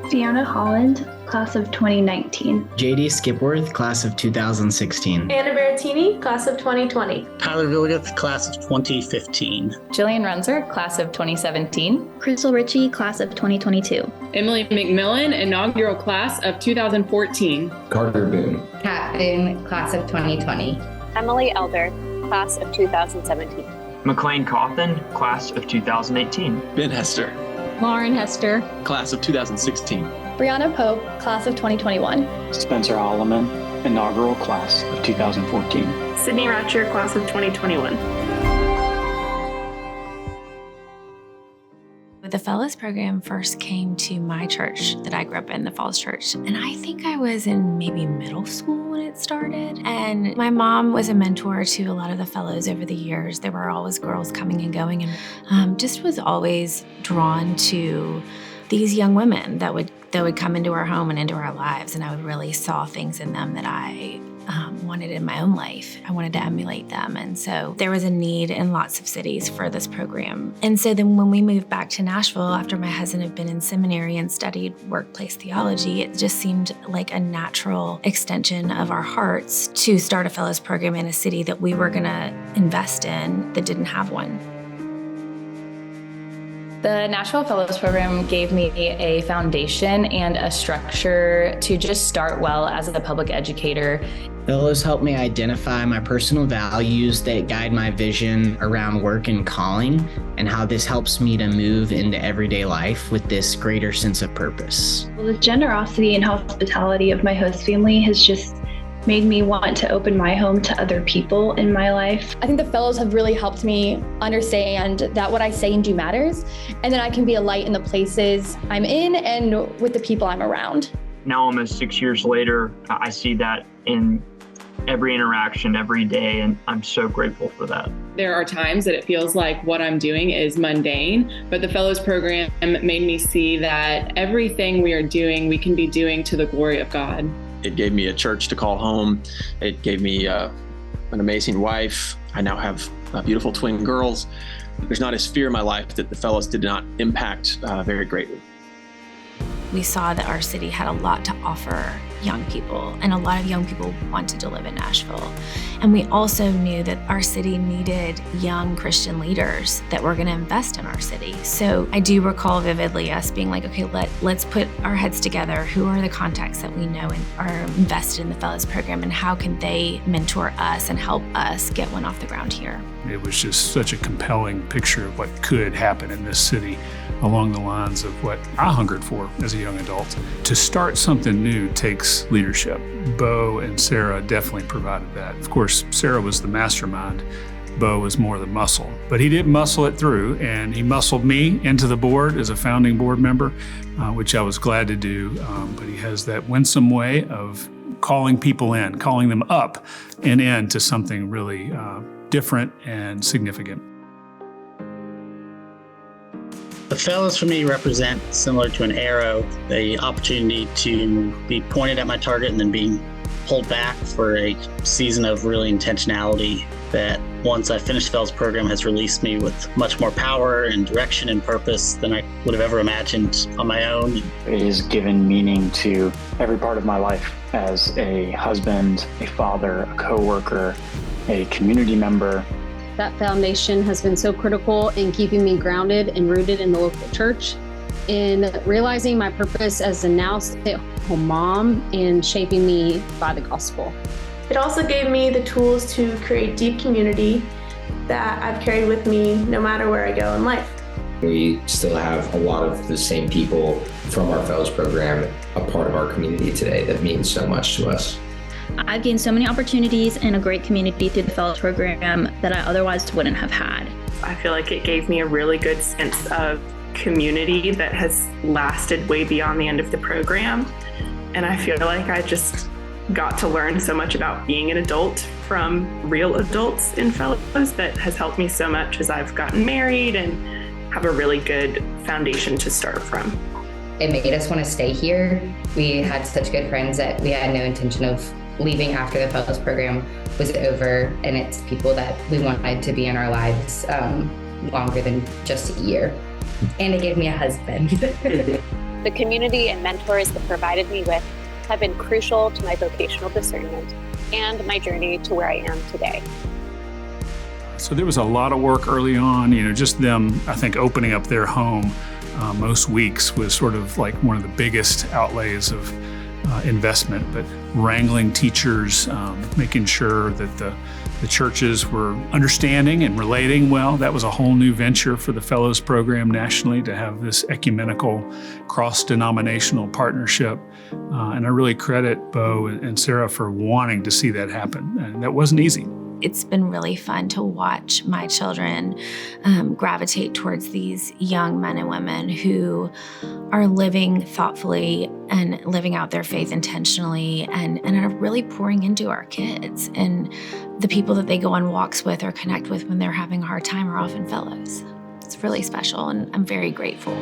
Deanna Holland, class of 2019. JD Skipworth, class of 2016. Anna Berrettini, class of 2020. Tyler Villigath, class of 2015. Jillian Runzer, class of 2017. Crystal Ritchie, class of 2022. Emily McMillan, inaugural class of 2014. Carter Boone. Kat Boone, class of 2020. Emily Elder, class of 2017. McLean Cawthon, class of 2018. Ben Hester. Lauren Hester, class of 2016. Brianna Pope, class of 2021. Spencer Holloman, inaugural class of 2014. Sydney Ratcher, class of 2021. The Fellows program first came to my church that I grew up in, the Falls Church, and I think I was in maybe middle school when it started. And my mom was a mentor to a lot of the fellows over the years. There were always girls coming and going, and just was always drawn to these young women that would come into our home and into our lives, and I would really saw things in them that I wanted in my own life. I wanted to emulate them. And so there was a need in lots of cities for this program. And so then when we moved back to Nashville, after my husband had been in seminary and studied workplace theology, it just seemed like a natural extension of our hearts to start a fellows program in a city that we were gonna invest in that didn't have one. The Nashville Fellows Program gave me a foundation and a structure to just start well as a public educator. Fellows helped me identify my personal values that guide my vision around work and calling, and how this helps me to move into everyday life with this greater sense of purpose. Well, the generosity and hospitality of my host family has just made me want to open my home to other people in my life. I think the fellows have really helped me understand that what I say and do matters, and that I can be a light in the places I'm in and with the people I'm around. Now, almost 6 years later, I see that in every interaction, every day, and I'm so grateful for that. There are times that it feels like what I'm doing is mundane, but the Fellows program made me see that everything we are doing, we can be doing to the glory of God. It gave me a church to call home. It gave me an amazing wife. I now have beautiful twin girls. There's not a sphere in my life that the Fellows did not impact very greatly. We saw that our city had a lot to offer young people, and a lot of young people wanted to live in Nashville. And we also knew that our city needed young Christian leaders that were going to invest in our city. So I do recall vividly us being like, okay, let's put our heads together. Who are the contacts that we know and are invested in the Fellows program, and how can they mentor us and help us get one off the ground here? It was just such a compelling picture of what could happen in this city, along the lines of what I hungered for as a young adult. To start something new takes leadership. Bo and Sarah definitely provided that. Of course, Sarah was the mastermind. Bo was more the muscle. But he did muscle it through, and he muscled me into the board as a founding board member, which I was glad to do. But he has that winsome way of calling people in, calling them up and into something really different and significant. The fellows for me represent, similar to an arrow, the opportunity to be pointed at my target and then being pulled back for a season of really intentionality that once I finished the fellows program has released me with much more power and direction and purpose than I would have ever imagined on my own. It has given meaning to every part of my life as a husband, a father, a coworker, a community member. That foundation has been so critical in keeping me grounded and rooted in the local church, in realizing my purpose as a now stay-at-home mom, and shaping me by the gospel. It also gave me the tools to create deep community that I've carried with me no matter where I go in life. We still have a lot of the same people from our fellows program a part of our community today that means so much to us. I've gained so many opportunities and a great community through the Fellows program that I otherwise wouldn't have had. I feel like it gave me a really good sense of community that has lasted way beyond the end of the program. And I feel like I just got to learn so much about being an adult from real adults in Fellows that has helped me so much as I've gotten married and have a really good foundation to start from. It made us want to stay here. We had such good friends that we had no intention of leaving after the Fellows program was over, and it's people that we wanted to be in our lives longer than just a year. And it gave me a husband. The community and mentors that provided me with have been crucial to my vocational discernment and my journey to where I am today. So there was a lot of work early on, just them, I think, opening up their home most weeks was sort of like one of the biggest outlays of investment, but wrangling teachers, making sure that the churches were understanding and relating well. That was a whole new venture for the Fellows Program nationally, to have this ecumenical, cross-denominational partnership. And I really credit Bo and Sarah for wanting to see that happen. And that wasn't easy. It's been really fun to watch my children gravitate towards these young men and women who are living thoughtfully and living out their faith intentionally and are really pouring into our kids. And the people that they go on walks with or connect with when they're having a hard time are often fellows. It's really special, and I'm very grateful.